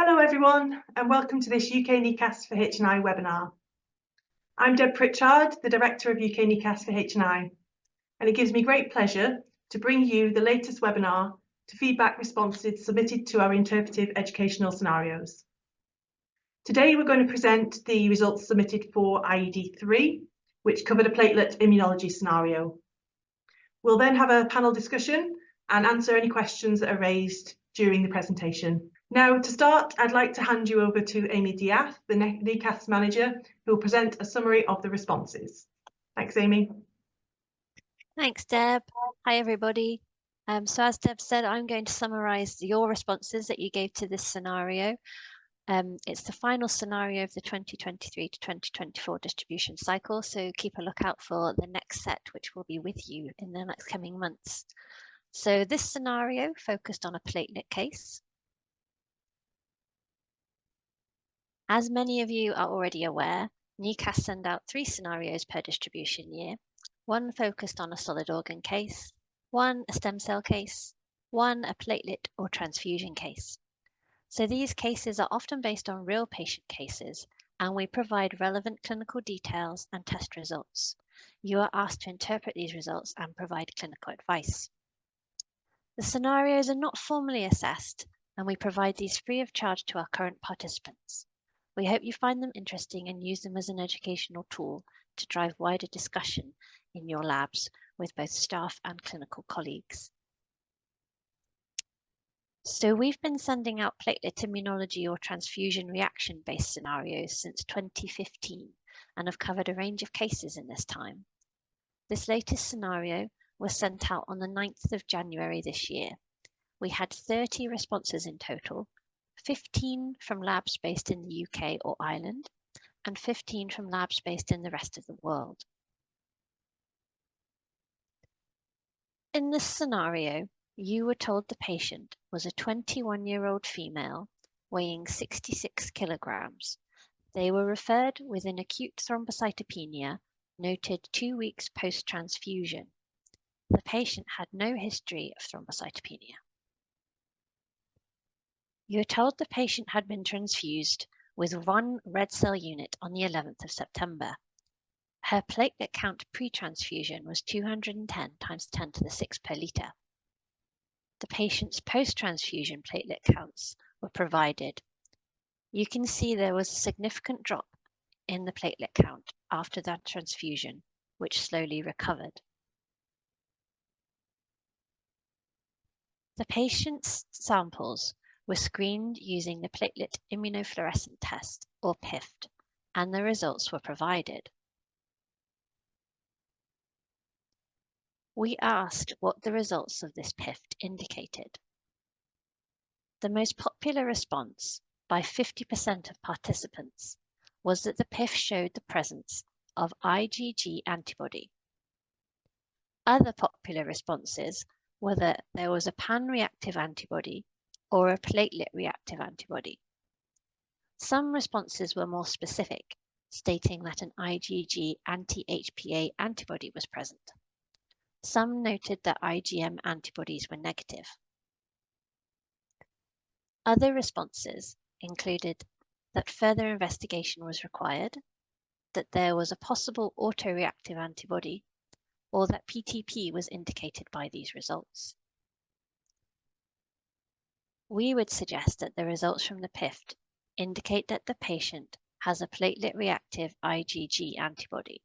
Hello everyone and welcome to this UK NEQAS for H&I webinar. I'm Deb Pritchard, the Director of UK NEQAS for H&I, and it gives me great pleasure to bring you the latest webinar to feedback responses submitted to our interpretive educational scenarios. Today we're going to present the results submitted for iED 3, which covered a platelet immunology scenario. We'll then have a panel discussion and answer any questions that are raised during the presentation. Now, to start, I'd like to hand you over to Amy Diath, the NEQAS manager, who will present a summary of the responses. Thanks, Amy. Thanks, Deb. Hi, everybody. So as Deb said, I'm going to summarise your responses that you gave to this scenario. It's the final scenario of the 2023 to 2024 distribution cycle, so keep a lookout for the next set, which will be with you in the next coming months. So this scenario focused on a platelet case. As many of you are already aware, NEQAS send out 3 scenarios per distribution year, one focused on a solid organ case, one a stem cell case, one a platelet or transfusion case. So these cases are often based on real patient cases, and we provide relevant clinical details and test results. You are asked to interpret these results and provide clinical advice. The scenarios are not formally assessed, and we provide these free of charge to our current participants. We hope you find them interesting and use them as an educational tool to drive wider discussion in your labs with both staff and clinical colleagues. So we've been sending out platelet immunology or transfusion reaction-based scenarios since 2015 and have covered a range of cases in this time. This latest scenario was sent out on the 9th of January this year. We had 30 responses in total, 15 from labs based in the UK or Ireland, and 15 from labs based in the rest of the world. In this scenario, you were told the patient was a 21-year-old female weighing 66 kilograms. They were referred with an acute thrombocytopenia noted 2 weeks post-transfusion. The patient had no history of thrombocytopenia. You were told the patient had been transfused with 1 red cell unit on the 11th of September. Her platelet count pre-transfusion was 210 times 10 to the 6 per litre. The patient's post-transfusion platelet counts were provided. You can see there was a significant drop in the platelet count after that transfusion, which slowly recovered. The patient's samples were screened using the platelet immunofluorescent test, or PIFT, and the results were provided. We asked what the results of this PIFT indicated. The most popular response by 50% of participants was that the PIFT showed the presence of IgG antibody. Other popular responses were that there was a pan-reactive antibody or a platelet-reactive antibody. Some responses were more specific, stating that an IgG anti-HPA antibody was present. Some noted that IgM antibodies were negative. Other responses included that further investigation was required, that there was a possible autoreactive antibody, or that PTP was indicated by these results. We would suggest that the results from the PIFT indicate that the patient has a platelet-reactive IgG antibody.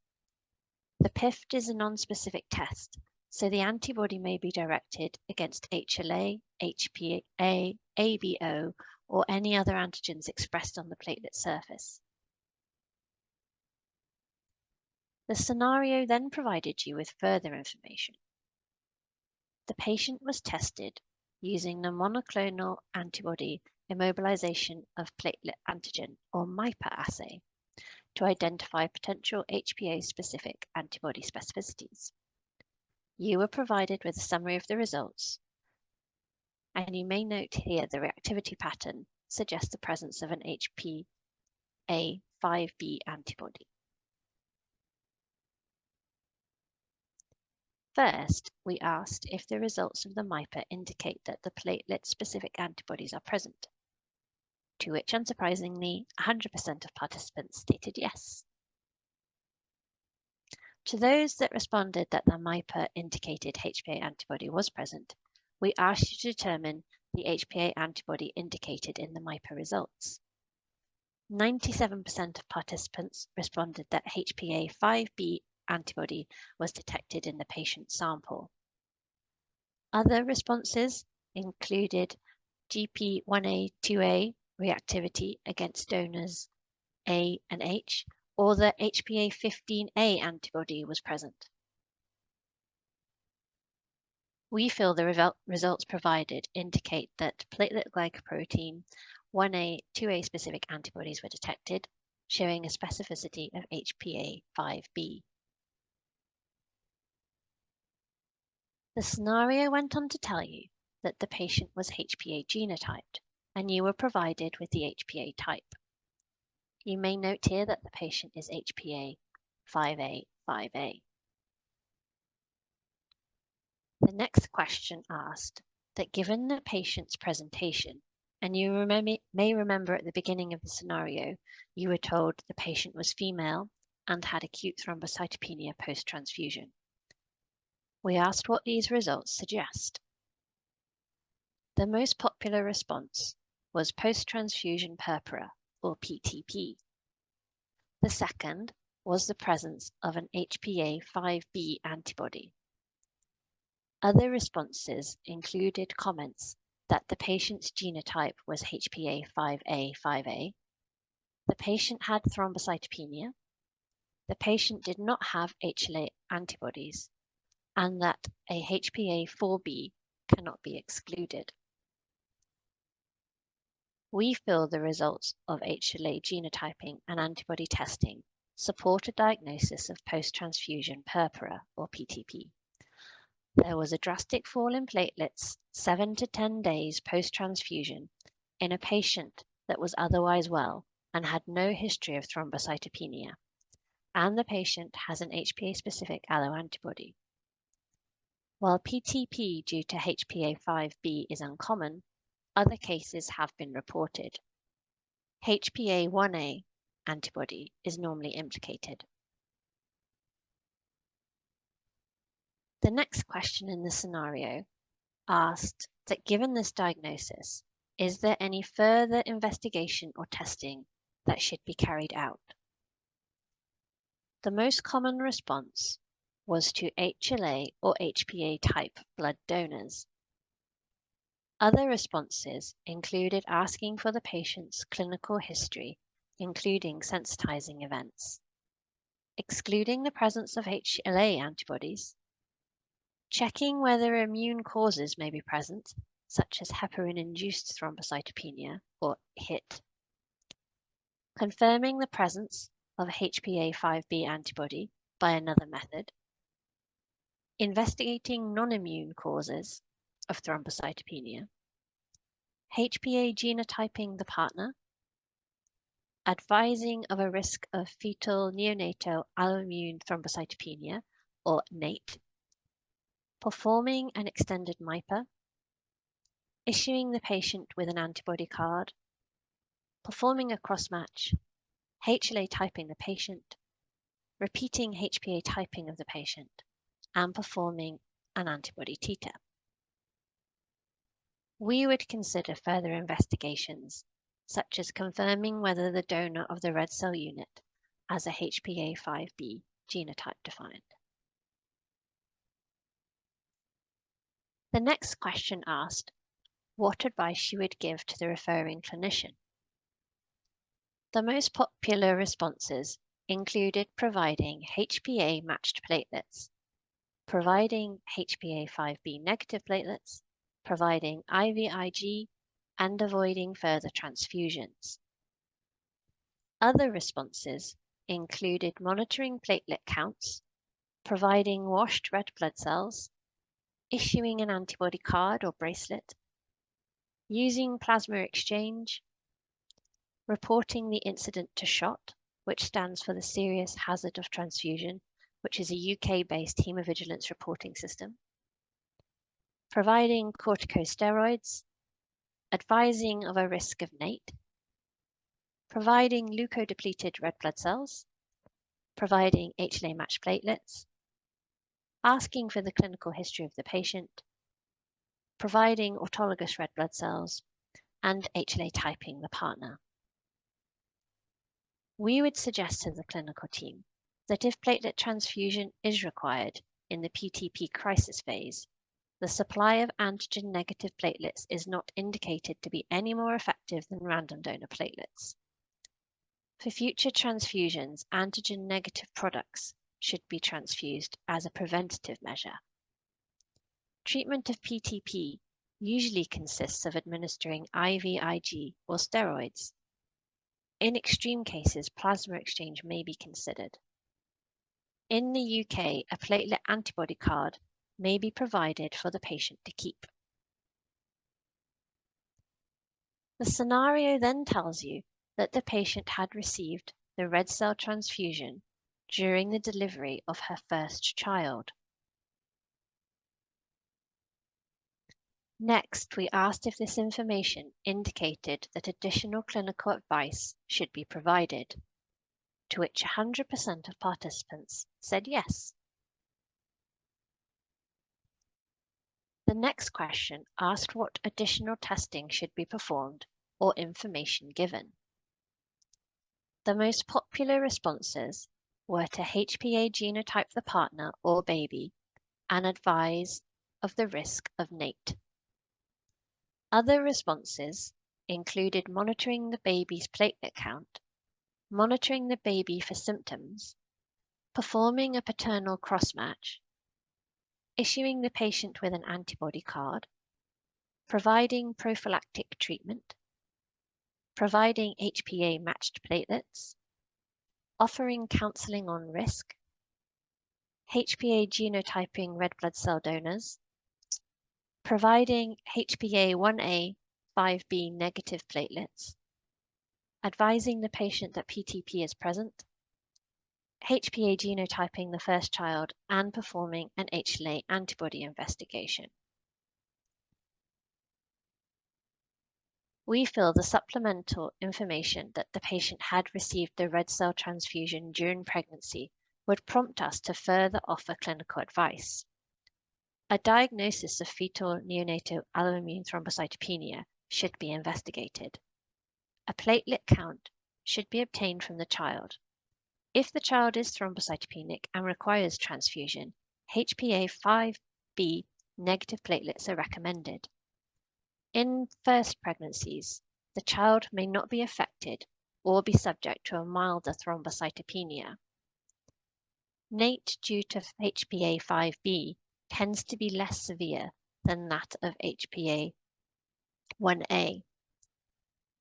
The PIFT is a non-specific test, so the antibody may be directed against HLA, HPA, ABO, or any other antigens expressed on the platelet surface. The scenario then provided you with further information. The patient was tested using the monoclonal antibody immobilization of platelet antigen, or MIPA assay, to identify potential HPA-specific antibody specificities. You were provided with a summary of the results, and you may note here the reactivity pattern suggests the presence of an HPA-5b antibody. First, we asked if the results of the MIPA indicate that the platelet-specific antibodies are present. to which, unsurprisingly, 100% of participants stated yes. To those that responded that the MIPA indicated HPA antibody was present, we asked you to determine the HPA antibody indicated in the MIPA results. 97% of participants responded that HPA-5b antibody was detected in the patient sample. Other responses included GP1A2A reactivity against donors A and H, or the HPA-15A antibody was present. We feel the results provided indicate that platelet glycoprotein 1A2A specific antibodies were detected, showing a specificity of HPA-5b. The scenario went on to tell you that the patient was HPA genotyped, and you were provided with the HPA type. You may note here that the patient is HPA 5A5A. The next question asked that given the patient's presentation, and you may remember at the beginning of the scenario, you were told the patient was female and had acute thrombocytopenia post-transfusion. We asked what these results suggest. The most popular response was post-transfusion purpura, or PTP. The second was the presence of an HPA-5b antibody. Other responses included comments that the patient's genotype was HPA-5A5A, the patient had thrombocytopenia, the patient did not have HLA antibodies, and that a HPA-4b cannot be excluded. We feel the results of HLA genotyping and antibody testing support a diagnosis of post-transfusion purpura, or PTP. There was a drastic fall in platelets 7 to 10 days post-transfusion in a patient that was otherwise well and had no history of thrombocytopenia, and the patient has an HPA-specific alloantibody. While PTP due to HPA-5b is uncommon, other cases have been reported. HPA-1A antibody is normally implicated. The next question in the scenario asked that given this diagnosis, is there any further investigation or testing that should be carried out? The most common response was to HLA or HPA type blood donors. Other responses included asking for the patient's clinical history, including sensitizing events, excluding the presence of HLA antibodies, checking whether immune causes may be present, such as heparin-induced thrombocytopenia, or HIT, confirming the presence of a HPA-5b antibody by another method, investigating non-immune causes of thrombocytopenia, HPA genotyping the partner, advising of a risk of fetal neonatal alloimmune thrombocytopenia, or NEAT, performing an extended MIPA, issuing the patient with an antibody card, performing a cross-match, HLA typing the patient, repeating HPA typing of the patient, and performing an antibody titer. We would consider further investigations, such as confirming whether the donor of the red cell unit has a HPA-5b genotype defined. The next question asked what advice you would give to the referring clinician. The most popular responses included providing HPA-matched platelets, providing HPA-5b negative platelets, providing IVIG, and avoiding further transfusions. Other responses included monitoring platelet counts, providing washed red blood cells, issuing an antibody card or bracelet, using plasma exchange, reporting the incident to SHOT, which stands for the Serious Hazard of Transfusion, which is a UK-based hemovigilance reporting system, providing corticosteroids, advising of a risk of NATE, providing leukodepleted red blood cells, providing HLA-matched platelets, asking for the clinical history of the patient, providing autologous red blood cells, and HLA typing the partner. We would suggest to the clinical team that if platelet transfusion is required in the PTP crisis phase, the supply of antigen-negative platelets is not indicated to be any more effective than random donor platelets. For future transfusions, antigen-negative products should be transfused as a preventative measure. Treatment of PTP usually consists of administering IVIG or steroids. In extreme cases, plasma exchange may be considered. In the UK, a platelet antibody card may be provided for the patient to keep. The scenario then tells you that the patient had received the red cell transfusion during the delivery of her first child. Next, we asked if this information indicated that additional clinical advice should be provided, to which 100% of participants said yes. The next question asked what additional testing should be performed or information given. The most popular responses were to HPA genotype the partner or baby and advise of the risk of NATE. Other responses included monitoring the baby's platelet count, monitoring the baby for symptoms, performing a paternal cross-match, issuing the patient with an antibody card, providing prophylactic treatment, providing HPA-matched platelets, offering counseling on risk, HPA genotyping red blood cell donors, providing HPA-1A 5B negative platelets, advising the patient that PTP is present, HPA genotyping the first child, and performing an HLA antibody investigation. We feel the supplemental information that the patient had received the red cell transfusion during pregnancy would prompt us to further offer clinical advice. A diagnosis of fetal neonatal alloimmune thrombocytopenia should be investigated. A platelet count should be obtained from the child. If the child is thrombocytopenic and requires transfusion, HPA-5B negative platelets are recommended. In first pregnancies, the child may not be affected or be subject to a milder thrombocytopenia. NATE due to HPA-5B tends to be less severe than that of HPA-1A.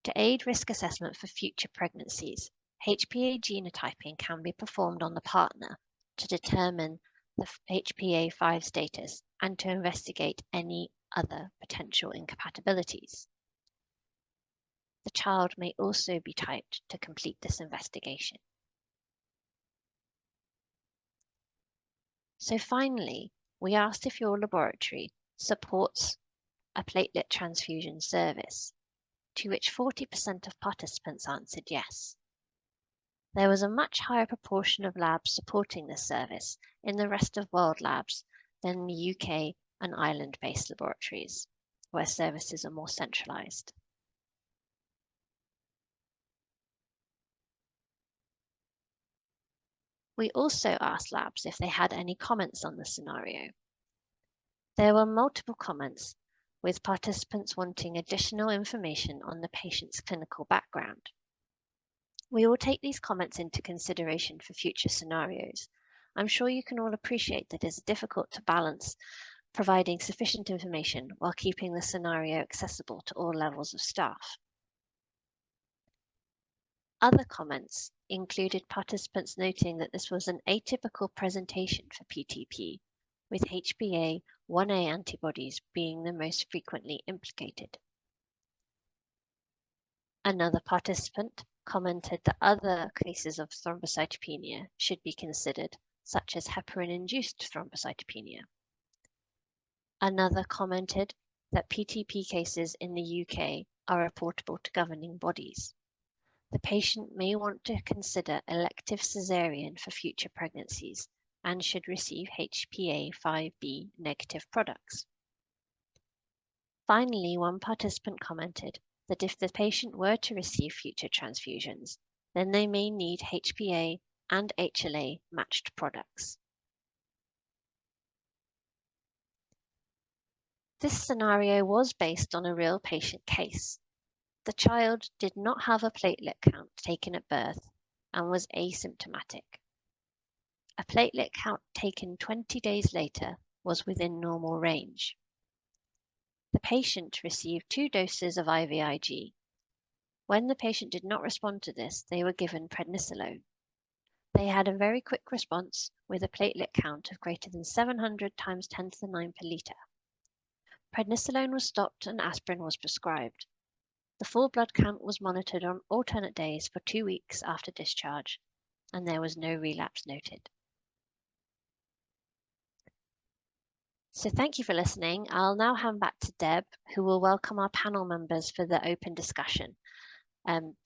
To aid risk assessment for future pregnancies, HPA genotyping can be performed on the partner to determine the HPA-5 status and to investigate any other potential incompatibilities. The child may also be typed to complete this investigation. So finally, we asked if your laboratory supports a platelet transfusion service, to which 40% of participants answered yes. There was a much higher proportion of labs supporting this service in the rest of world labs than the UK and Ireland-based laboratories, where services are more centralised. We also asked labs if they had any comments on the scenario. There were multiple comments, with participants wanting additional information on the patient's clinical background. We will take these comments into consideration for future scenarios. I'm sure you can all appreciate that it is difficult to balance providing sufficient information while keeping the scenario accessible to all levels of staff. Other comments included participants noting that this was an atypical presentation for PTP, with HPA-1A antibodies being the most frequently implicated. Another participant commented that other cases of thrombocytopenia should be considered, such as heparin-induced thrombocytopenia. Another commented that PTP cases in the UK are reportable to governing bodies. the patient may want to consider elective cesarean for future pregnancies and should receive HPA-5B negative products. Finally, one participant commented that if the patient were to receive future transfusions, then they may need HPA and HLA matched products. This scenario was based on a real patient case. The child did not have a platelet count taken at birth and was asymptomatic. A platelet count taken 20 days later was within normal range. The patient received 2 doses of IVIG. When the patient did not respond to this, they were given prednisolone. They had a very quick response with a platelet count of greater than 700 times 10 to the 9 per litre. Prednisolone was stopped and aspirin was prescribed. The full blood count was monitored on alternate days for 2 weeks after discharge, and there was no relapse noted. So thank you for listening. I'll now hand back to Deb, who will welcome our panel members for the open discussion.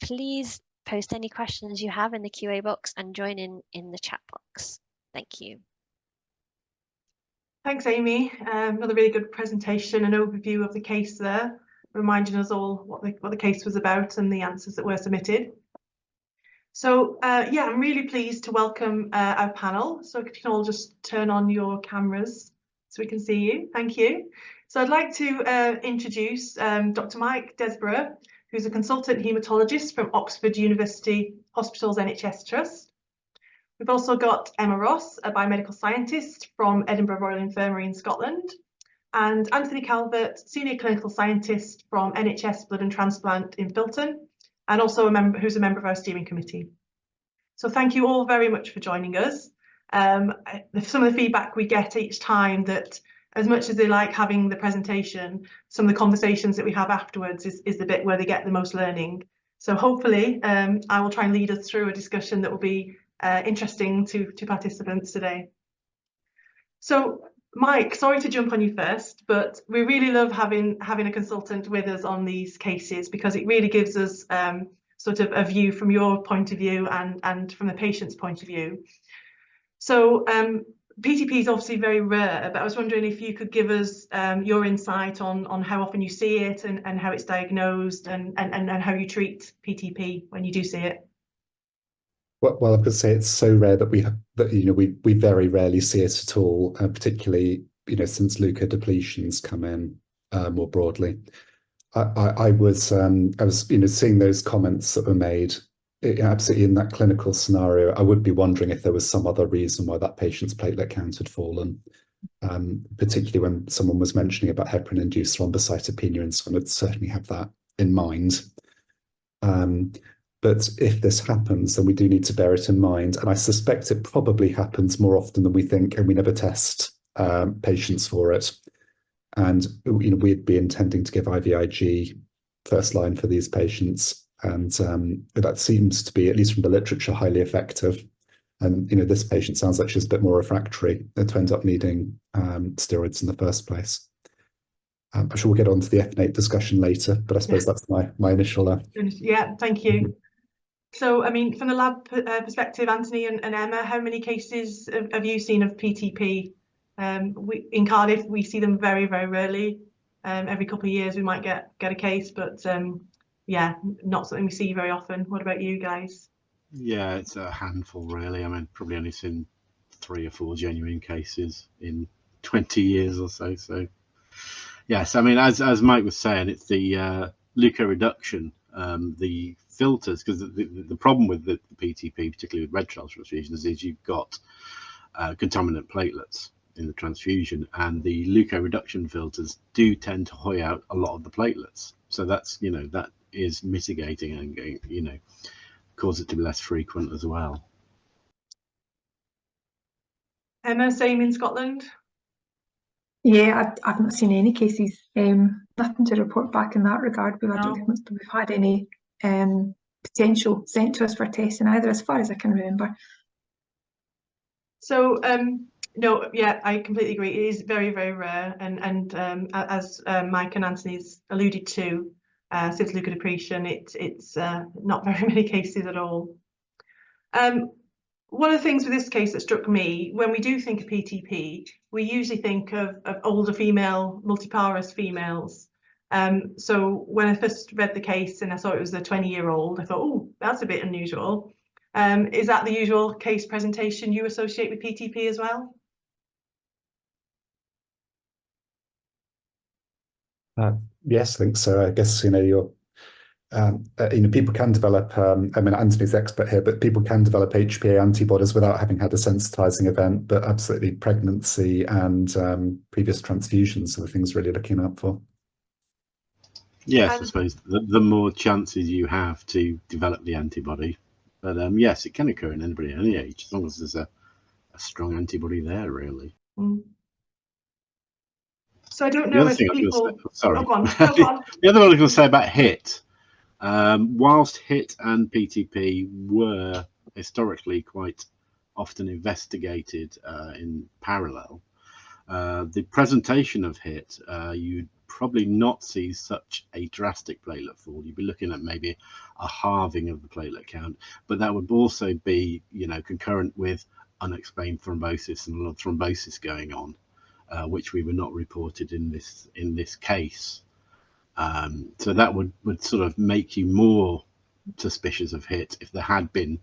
Please post any questions you have in the QA box and join in the chat box. Thank you. Thanks, Amy. Another really good presentation and overview of the case there, reminding us all what the case was about and the answers that were submitted. So yeah, I'm really pleased to welcome our panel. So if you can all just turn on your cameras so we can see you. Thank you. So I'd like to introduce Dr. Mike Desborough, who's a consultant haematologist from Oxford University Hospitals NHS Trust. We've also got Emma Ross, a biomedical scientist from Edinburgh Royal Infirmary in Scotland, and Anthony Calvert, senior clinical scientist from NHS Blood and Transplant in Filton, and also who's a member of our steering committee. So thank you all very much for joining us. Some of the feedback we get each time that as much as they like having the presentation, some of the conversations that we have afterwards is the bit where they get the most learning. So hopefully I will try and lead us through a discussion that will be interesting to participants today. So Mike, sorry to jump on you first, but we really love having a consultant with us on these cases because it really gives us sort of a view from your point of view and from the patient's point of view. So PTP is obviously very rare, but I was wondering if you could give us your insight on how often you see it and how it's diagnosed and how you treat PTP when you do see it. Well, I could say it's so rare that we very rarely see it at all, particularly since leukodepletions come in more broadly. I was seeing those comments that were made. Absolutely, in that clinical scenario, I would be wondering if there was some other reason why that patient's platelet count had fallen, particularly when someone was mentioning about heparin-induced thrombocytopenia, and so on. I'd certainly have that in mind. But if this happens, then we do need to bear it in mind. And I suspect it probably happens more often than we think, and we never test patients for it. And we'd be intending to give IVIG first line for these patients. And that seems to be, at least from the literature, highly effective. And this patient sounds like she's a bit more refractory to end up needing steroids in the first place. I'm sure we'll get on to the FNAIT discussion later, but I suppose that's my initial. Yeah, thank you. So, I mean, from the lab perspective, Anthony and Emma, how many cases have you seen of PTP? In Cardiff, we see them very, very rarely. Every couple of years, we might get a case, but yeah, not something we see very often. What about you guys? Yeah, it's a handful, really. I mean, probably only seen 3 or 4 genuine cases in 20 years or so. So, yes, I mean, as Mike was saying, it's the leukoreduction, the filters, because the problem with the PTP, particularly with red cell transfusions, is you've got contaminant platelets in the transfusion, and the leukoreduction filters do tend to hoy out a lot of the platelets. So that's that is mitigating and cause it to be less frequent as well. Emma, same in Scotland? Yeah, I've not seen any cases. Nothing to report back in that regard. I don't think we've had any potential sent to us for testing either, as far as I can remember. So no, yeah, I completely agree. It is very, very rare, and as Mike and Anthony's alluded to, Since leukodepletion, it's not very many cases at all. One of the things with this case that struck me, when we do think of PTP, we usually think of older female, multiparous females. So when I first read the case and I saw it was a 20-year-old, I thought, oh, that's a bit unusual. Is that the usual case presentation you associate with PTP as well? Yes, I think so. I guess, people can develop, I mean, Anthony's expert here, but people can develop HPA antibodies without having had a sensitizing event, but absolutely pregnancy and previous transfusions are the things really looking out for. Yes, I suppose the more chances you have to develop the antibody, but yes, it can occur in anybody at any age, as long as there's a strong antibody there, really. So I don't know if people... Sorry. Oh, go on. No, go on. The other one I was going to say about HIT, whilst HIT and PTP were historically quite often investigated in parallel, the presentation of HIT, you'd probably not see such a drastic platelet fall. You'd be looking at maybe a halving of the platelet count, but that would also be, concurrent with unexplained thrombosis and a lot of thrombosis going on, which we were not reported in this case. So that would sort of make you more suspicious of HIT if there had been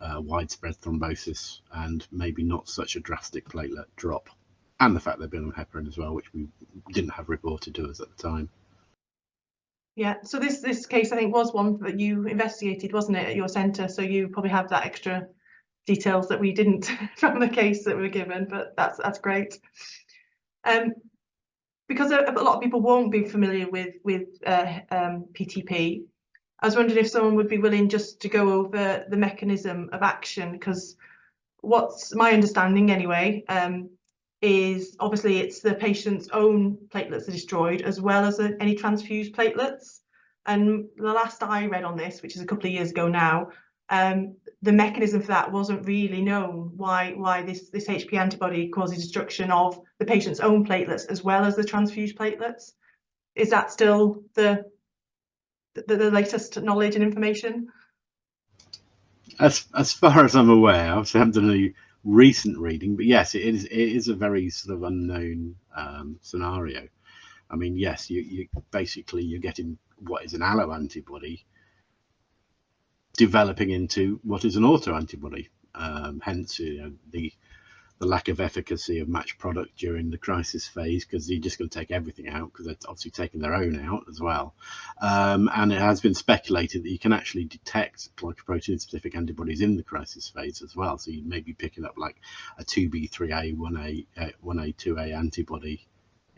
widespread thrombosis and maybe not such a drastic platelet drop, and the fact they've been on heparin as well, which we didn't have reported to us at the time. Yeah, so this case I think was one that you investigated, wasn't it, at your centre? So you probably have that extra details that we didn't from the case that we were given, but that's great. Because a lot of people won't be familiar with PTP, I was wondering if someone would be willing just to go over the mechanism of action, because what's my understanding anyway, is obviously it's the patient's own platelets are destroyed as well as any transfused platelets. And the last I read on this, which is a couple of years ago now, the mechanism for that wasn't really known, why this HP antibody causes destruction of the patient's own platelets as well as the transfused platelets. Is that still the latest knowledge and information? As far as I'm aware, obviously I haven't done any recent reading, but yes, it is a very sort of unknown scenario. I mean, yes, you basically you're getting what is an allo antibody developing into what is an auto antibody. Hence, the lack of efficacy of matched product during the crisis phase, because you're just going to take everything out, because they're obviously taking their own out as well. And it has been speculated that you can actually detect glycoprotein specific antibodies in the crisis phase as well. So you may be picking up like a 2B3A, 1A, 2A antibody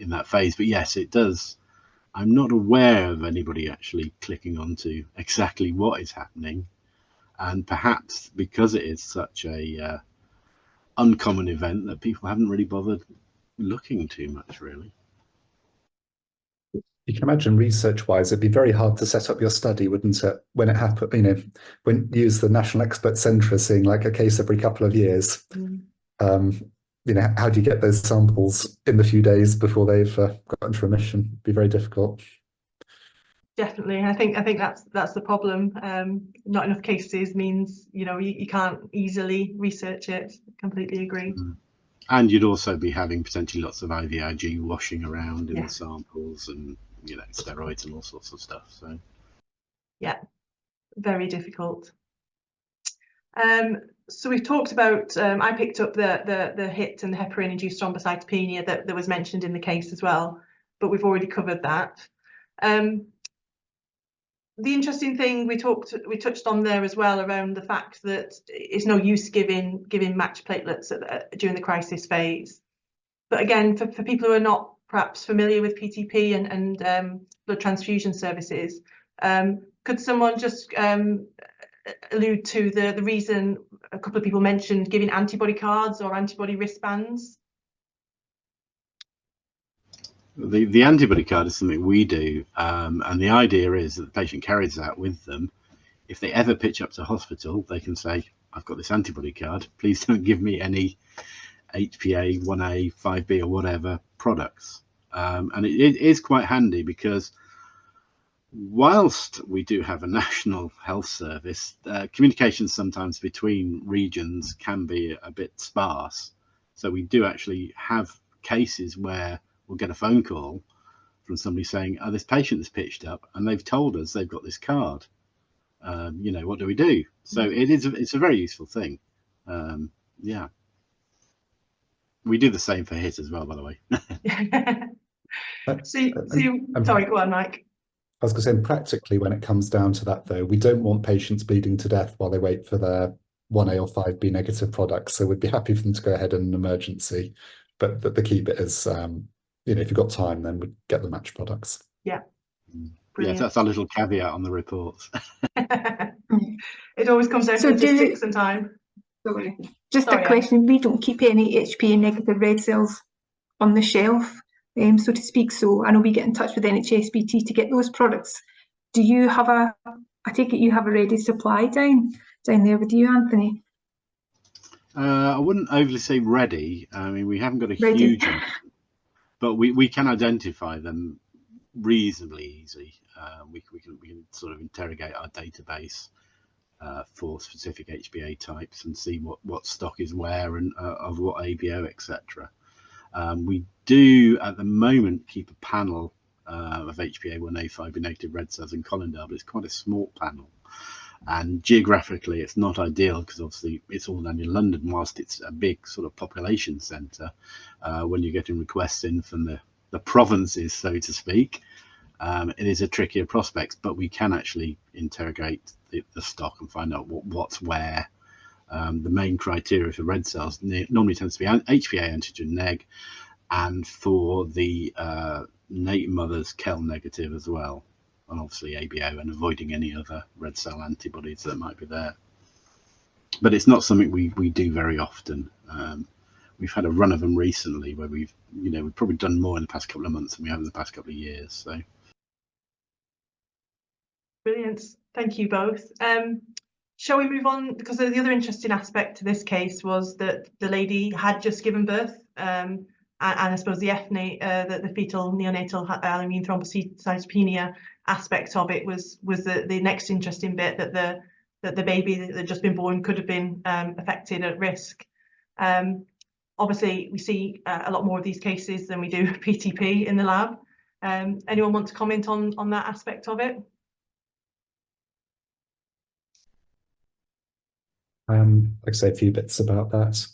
in that phase. But yes, it does. I'm not aware of anybody actually clicking onto exactly what is happening. And perhaps because it is such a uncommon event that people haven't really bothered looking too much, really. You can imagine research-wise, it'd be very hard to set up your study, wouldn't it? When it happened, when you use the National Expert Centre seeing like a case every couple of years, how do you get those samples in the few days before they've got into remission? It'd be very difficult. Definitely, I think that's the problem. Not enough cases means you can't easily research it. Completely agree. And you'd also be having potentially lots of IVIG washing around in the samples, and steroids and all sorts of stuff. So yeah, very difficult. So we've talked about. I picked up the HIT and the heparin-induced thrombocytopenia that was mentioned in the case as well, but we've already covered that. The interesting thing we touched on there as well around the fact that it's no use giving matched platelets during the crisis phase. But again, for people who are not perhaps familiar with PTP and blood transfusion services, could someone just allude to the reason a couple of people mentioned giving antibody cards or antibody wristbands? The antibody card is something we do, and the idea is that the patient carries that with them. If they ever pitch up to hospital, they can say, I've got this antibody card, please don't give me any HPA, 1A, 5B or whatever products. And it is quite handy, because whilst we do have a national health service, communication sometimes between regions can be a bit sparse. So we do actually have cases where we'll get a phone call from somebody saying, oh, this patient is pitched up and they've told us they've got this card. What do we do? So it's a very useful thing. Yeah. We do the same for HIT as well, by the way. Sorry, go on, Mike. I was going to say, practically, when it comes down to that, though, we don't want patients bleeding to death while they wait for their 1A or 5B negative products. So we'd be happy for them to go ahead in an emergency. But the key bit is, if you've got time, then we'd get the match products. Yeah. Yes, that's our little caveat on the reports. It always comes down to logistics and time. Sorry. Just a question. We don't keep any HPA negative red cells on the shelf, so to speak. So I know we get in touch with NHSBT to get those products. Do you have I take it you have a ready supply down there with you, Anthony? I wouldn't overly say ready. I mean, we haven't got a huge amount, but we can identify them reasonably easy. We can sort of interrogate our database for specific HbA types and see what stock is where and of what ABO, etc. We do at the moment keep a panel of HbA1a 5B negative red cells in Colindale, but it's quite a small panel. And geographically, it's not ideal because obviously it's all down in London, whilst it's a big sort of population centre. When you're getting requests in from the provinces, so to speak, it is a trickier prospect, but we can actually interrogate the stock and find out what's where. The main criteria for red cells normally tends to be HPA antigen neg, and for the native mothers KEL negative as well, and obviously ABO, and avoiding any other red cell antibodies that might be there. But it's not something we do very often. We've had a run of them recently where we've probably done more in the past couple of months than we have in the past couple of years. So brilliant, thank you both. Shall we move on? Because the other interesting aspect to this case was that the lady had just given birth, and I suppose the the fetal neonatal immune thrombocytopenia aspect of it was the next interesting bit, that the baby that had just been born could have been affected, at risk. Obviously, we see a lot more of these cases than we do PTP in the lab. Anyone want to comment on that aspect of it? I'd say a few bits about that.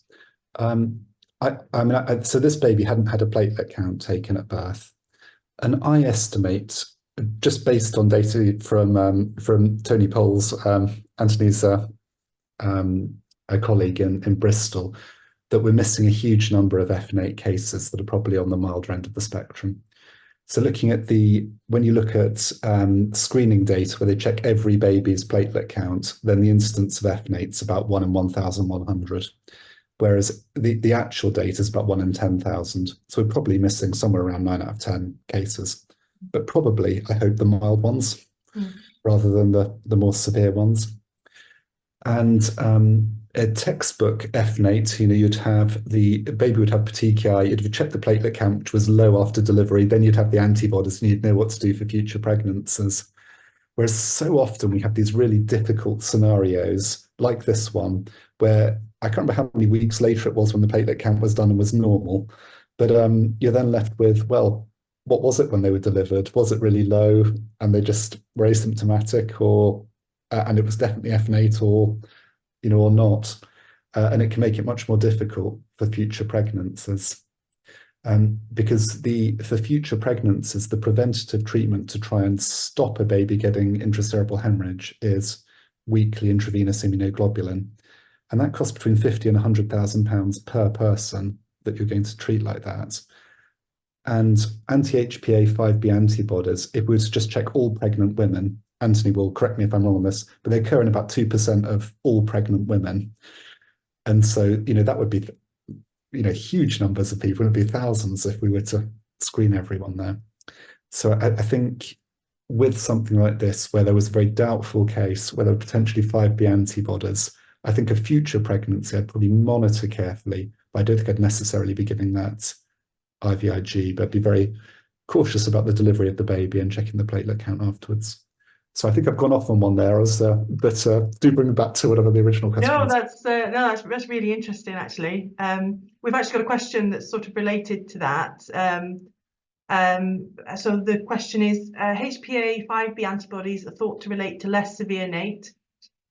So this baby hadn't had a platelet count taken at birth, and I estimate, just based on data from Tony Poles, Anthony's a colleague in Bristol, that we're missing a huge number of F8 cases that are probably on the milder end of the spectrum. So looking at when you look at screening data where they check every baby's platelet count, then the incidence of F8 is about 1 in 1,100, whereas the actual data is about 1 in 10,000. So we're probably missing somewhere around 9 out of 10 cases, but probably, I hope, the mild ones rather than the more severe ones. And a textbook F8, you'd have the baby would have petechiae, you'd check the platelet count, which was low after delivery, then you'd have the antibodies and you'd know what to do for future pregnancies. Whereas so often we have these really difficult scenarios like this one, where I can't remember how many weeks later it was when the platelet count was done and was normal, but you're then left with, well, what was it when they were delivered? Was it really low and they just were asymptomatic, or and it was definitely F8, or or not, and it can make it much more difficult for future pregnancies, because for future pregnancies, the preventative treatment to try and stop a baby getting intracerebral hemorrhage is weekly intravenous immunoglobulin, and that costs between 50 and 100,000 pounds per person that you're going to treat like that. And anti-HPA 5B antibodies, if we were to just check all pregnant women, Anthony will correct me if I'm wrong on this, but they occur in about 2% of all pregnant women. And so, that would be, huge numbers of people. It would be thousands if we were to screen everyone there. So I think with something like this, where there was a very doubtful case, where there were potentially 5B antibodies, I think a future pregnancy I'd probably monitor carefully, but I don't think I'd necessarily be giving that IVIG, but be very cautious about the delivery of the baby and checking the platelet count afterwards. So I think I've gone off on one there, but do bring me back to whatever the original question No, was. that's really interesting, actually. We've actually got a question that's sort of related to that. So the question is, HPA-5b antibodies are thought to relate to less severe NATE.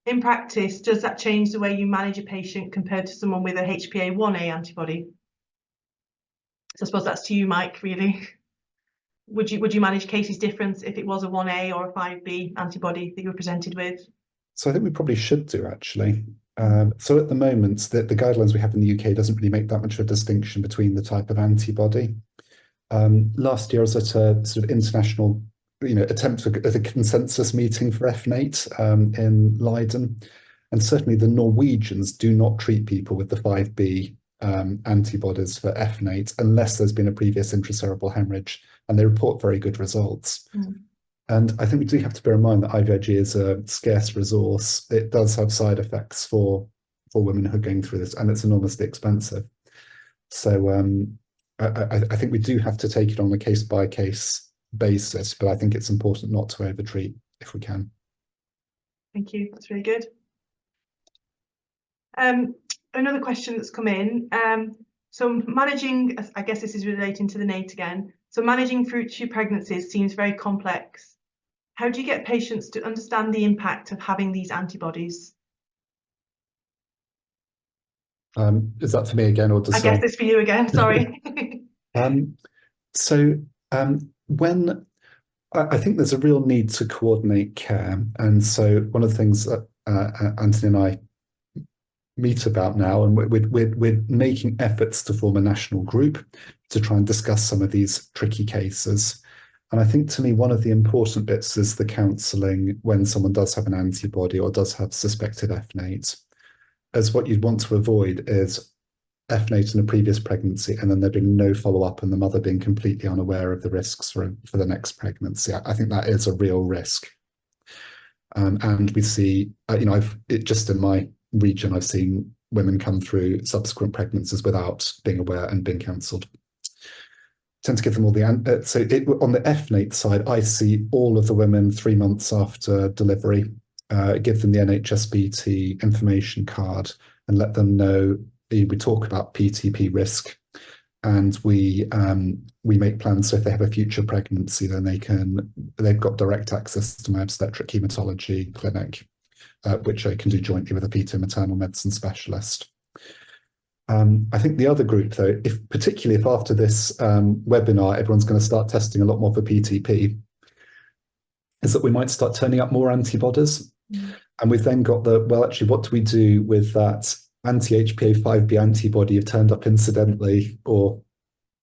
In practice, does that change the way you manage a patient compared to someone with a HPA-1a antibody? So I suppose that's to you, Mike, really. Would you manage cases different if it was a 1a or a 5b antibody that you were presented with? So I think we probably should do, actually. So at the moment, the guidelines we have in the UK doesn't really make that much of a distinction between the type of antibody. Last year I was at a sort of international, attempt at a consensus meeting for FNATE in Leiden. And certainly the Norwegians do not treat people with the 5b antibodies for FNATE unless there's been a previous intracerebral hemorrhage, and they report very good results. And I think we do have to bear in mind that IVIG is a scarce resource. It does have side effects for women who are going through this, and it's enormously expensive. So I think we do have to take it on a case-by-case basis, but I think it's important not to overtreat if we can. Thank you. That's really good. Another question that's come in. So managing, I guess this is relating to the NATE again. So managing future pregnancies seems very complex. How do you get patients to understand the impact of having these antibodies? Is that for me again, or does I guess it's for you again, sorry. When I think there's a real need to coordinate care, and so one of the things that Anthony and I meet about now, and we're making efforts to form a national group to try and discuss some of these tricky cases. And I think, to me, one of the important bits is the counselling when someone does have an antibody or does have suspected FNATE, as what you'd want to avoid is FNATE in a previous pregnancy and then there being no follow-up and the mother being completely unaware of the risks for the next pregnancy. I think that is a real risk. And we see, just in my region, I've seen women come through subsequent pregnancies without being aware and being cancelled. Tend to give them all on the FNATE side, I see all of the women 3 months after delivery, give them the NHSBT information card and let them know. We talk about PTP risk, and we make plans. So if they have a future pregnancy, then they've got direct access to my obstetric haematology clinic, which I can do jointly with a feto-maternal medicine specialist. I think the other group, though, particularly if after this webinar, everyone's going to start testing a lot more for PTP, is that we might start turning up more antibodies. And we've then got actually, what do we do with that anti-HPA-5b antibody you've turned up incidentally or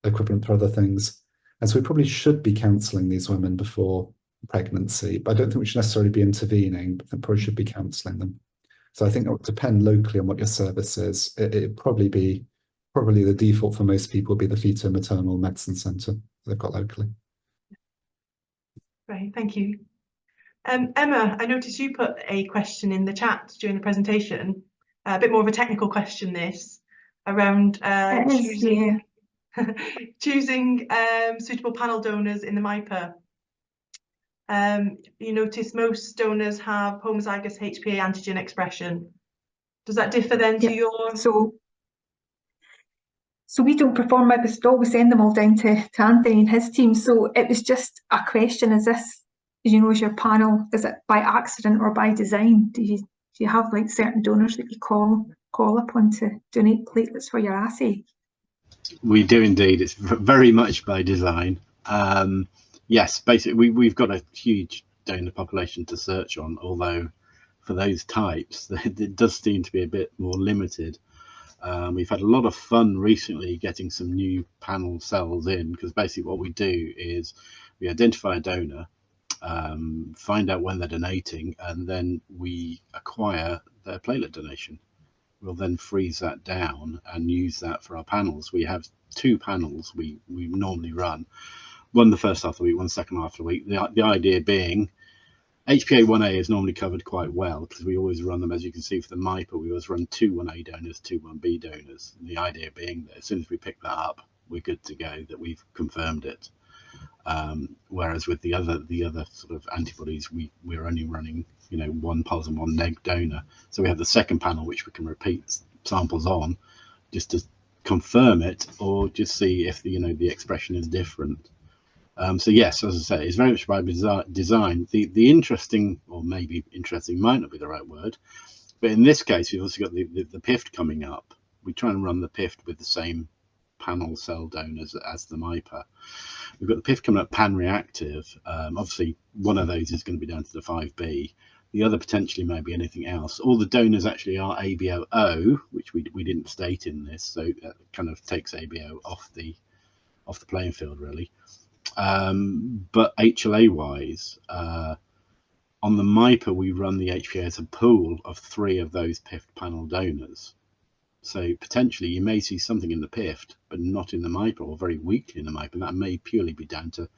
equivalent for other things? And so we probably should be counselling these women before pregnancy, but I don't think we should necessarily be intervening, but we probably should be counselling them. So I think it would depend locally on what your service is. It'd probably the default for most people would be the feto-maternal medicine centre they've got locally. Right, thank you. Emma, I noticed you put a question in the chat during the presentation, a bit more of a technical question, this, around choosing suitable panel donors in the MIPA. You notice most donors have homozygous HPA antigen expression. Does that differ then to your... So we don't perform MIPA at all. We send them all down to Anthony and his team. So it was just a question, is your panel, is it by accident or by design? Do you have like certain donors that you call upon to donate platelets for your assay? We do indeed. It's very much by design. Yes, basically we've got a huge donor population to search on, although for those types it does seem to be a bit more limited. We've had a lot of fun recently getting some new panel cells in, because basically what we do is we identify a donor, find out when they're donating, and then we acquire their platelet donation. We'll then freeze that down and use that for our panels. We have 2 panels we normally run. One the first half of the week, one the second half of the week. The idea being HPA-1a is normally covered quite well, because we always run them, as you can see for the MIPA, we always run 2 1a donors, 2 1b donors. And the idea being that as soon as we pick that up, we're good to go, that we've confirmed it. Whereas with the other sort of antibodies, we're only running, you know, one positive, one neg donor. So we have the second panel which we can repeat samples on, just to confirm it, or just see if the, you know, the expression is different. So yes, as I say, it's very much by design. The interesting, or maybe interesting might not be the right word, but in this case we've also got the PIFT coming up. We try and run the PIFT with the same panel cell donors as the MIPA. We've got the PIFT coming up pan-reactive. Obviously one of those is going to be down to the 5B. The other potentially may be anything else. All the donors actually are ABO-O, which we didn't state in this, so that kind of takes ABO off the playing field really. But HLA wise, on the MIPA we run the HPA as a pool of 3 of those PIFT panel donors. So potentially you may see something in the PIFT, but not in the MIPA, or very weakly in the MIPA. And that may purely be down to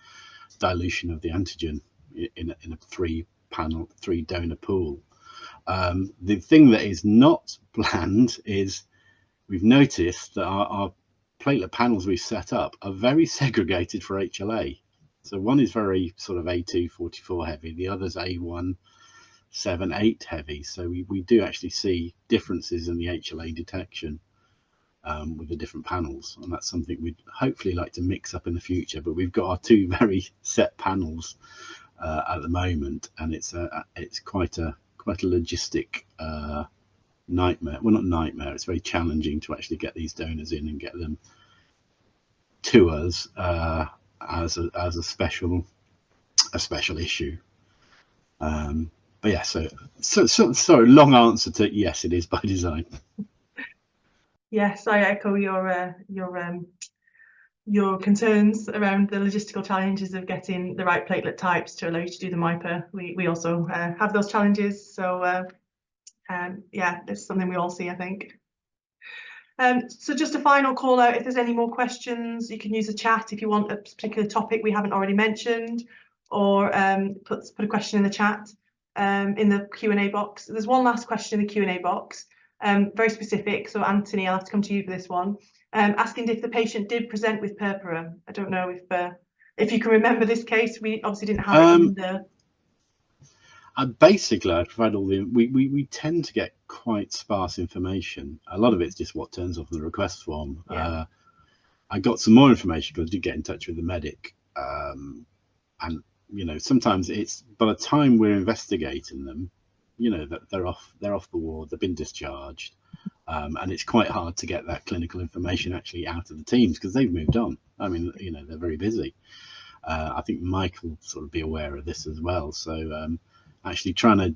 dilution of the antigen in a 3 donor pool. The thing that is not planned is we've noticed that our platelet panels we set up are very segregated for HLA. So one is very sort of A244 heavy, the other's A1 7, 8 heavy. So we do actually see differences in the HLA detection with the different panels, and that's something we'd hopefully like to mix up in the future. But we've got our 2 very set panels at the moment, and it's quite a logistic nightmare. Well, not nightmare, it's very challenging to actually get these donors in and get them to us as a special issue. But yeah, so sorry, long answer to yes, it is by design. Yes, I echo your concerns around the logistical challenges of getting the right platelet types to allow you to do the MIPA. We also have those challenges, so yeah, it's something we all see, I think. So just a final call out, if there's any more questions, you can use the chat if you want a particular topic we haven't already mentioned, or put a question in the chat in the Q&A box. There's one last question in the Q&A box, very specific, so Anthony, I'll have to come to you for this one, asking if the patient did present with purpura. I don't know if you can remember this case. We obviously didn't have it in the... Basically, I provide all the. We tend to get quite sparse information. A lot of it's just what turns off the request form. Yeah. I got some more information because I did get in touch with the medic, and you know, sometimes it's by the time we're investigating them, you know, that they're off the ward, they've been discharged, and it's quite hard to get that clinical information actually out of the teams because they've moved on. I mean, you know, they're very busy. I think Mike will sort of be aware of this as well. So. Actually trying to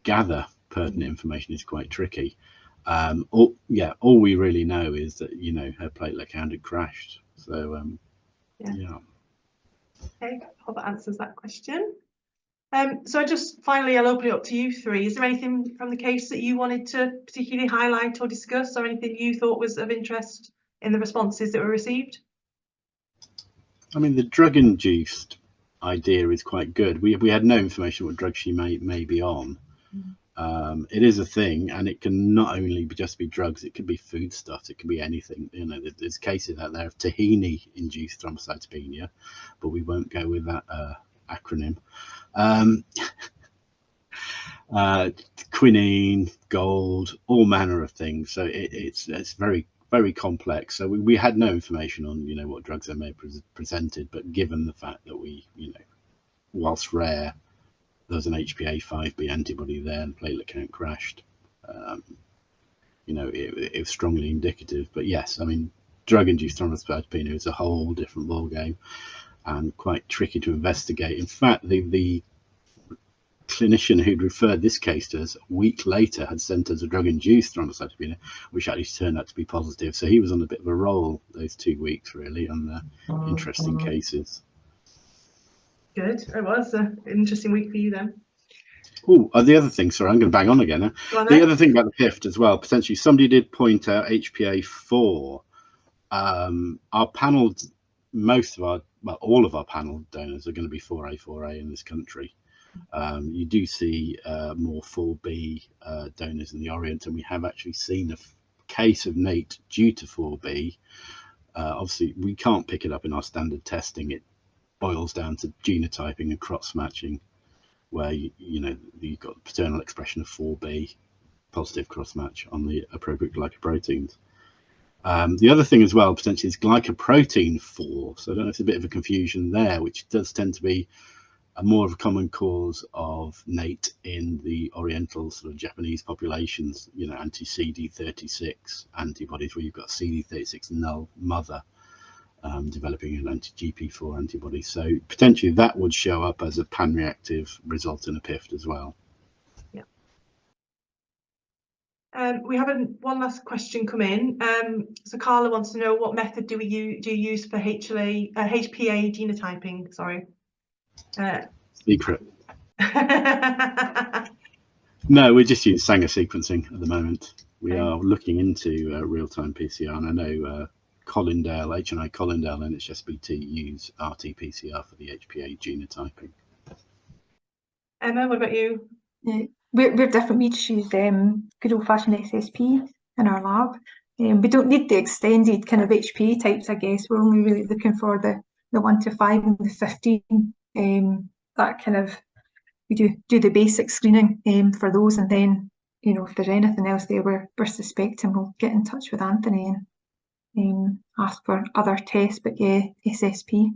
gather pertinent information is quite tricky. All we really know is that, you know, her platelet count had crashed. So yeah. Okay, I hope that answers that question. So I'll open it up to you 3. Is there anything from the case that you wanted to particularly highlight or discuss, or anything you thought was of interest in the responses that were received? I mean, the drug-induced idea is quite good. We had no information what drug she may be on. It is a thing, and it can not only just be drugs, it could be foodstuffs, it could be anything. You know, there's cases out there of tahini induced thrombocytopenia, but we won't go with that acronym. Quinine, gold, all manner of things. So it's very, very complex. So we had no information on, you know, what drugs they may have presented, but given the fact that we, you know, whilst rare, there's an HPA 5B antibody there and platelet count crashed, you know, it was strongly indicative. But yes, I mean, drug-induced thrombocytopenia is a whole different ballgame and quite tricky to investigate. In fact, the clinician who'd referred this case to us a week later had sent us a drug-induced thrombocytopenia, which actually turned out to be positive. So he was on a bit of a roll those 2 weeks, really, on the interesting cases. Good. It was an interesting week for you then. Oh, the other thing, sorry, I'm going to bang on again. The other thing about the PIFT as well, potentially somebody did point out HPA4. Our panel, all of our panel donors are going to be 4A in this country. You do see more 4B donors in the Orient, and we have actually seen a case of NATE due to 4B. Obviously, we can't pick it up in our standard testing. boils down to genotyping and cross matching, where you've got paternal expression of 4B, positive cross match on the appropriate glycoproteins. The other thing as well potentially is glycoprotein 4. So I don't know if there's a bit of a confusion there, which does tend to be more of a common cause of NATE in the Oriental sort of Japanese populations, anti-CD36 antibodies, where you've got CD36 null mother developing an anti-GP4 antibody. So potentially that would show up as a pan-reactive result in a PIFT as well. Yeah. We have one last question come in. So Carla wants to know, what method do you use for HPA genotyping? Sorry. Secret. No, we're just using Sanger sequencing at the moment. We are looking into real-time PCR, and I know Collindale, HNI Collindale and HSBT use RT-PCR for the HPA genotyping. Emma, what about you? Yeah, we're different. We just use good old-fashioned SSP in our lab. We don't need the extended kind of HPA types, I guess. We're only really looking for the 1 to 5 and the 15. That kind of, we do the basic screening for those, and then if there's anything else there we're suspecting, we'll get in touch with Anthony and ask for other tests. But yeah, SSP.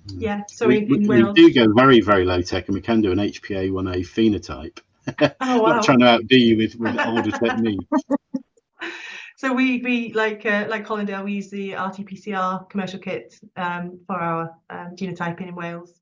Yeah, so we do go very, very low tech, and we can do an HPA1A phenotype. Oh, wow. Not trying to outdo you with older techniques. So we like Collindale, we use the RT-PCR commercial kit for our genotyping in Wales.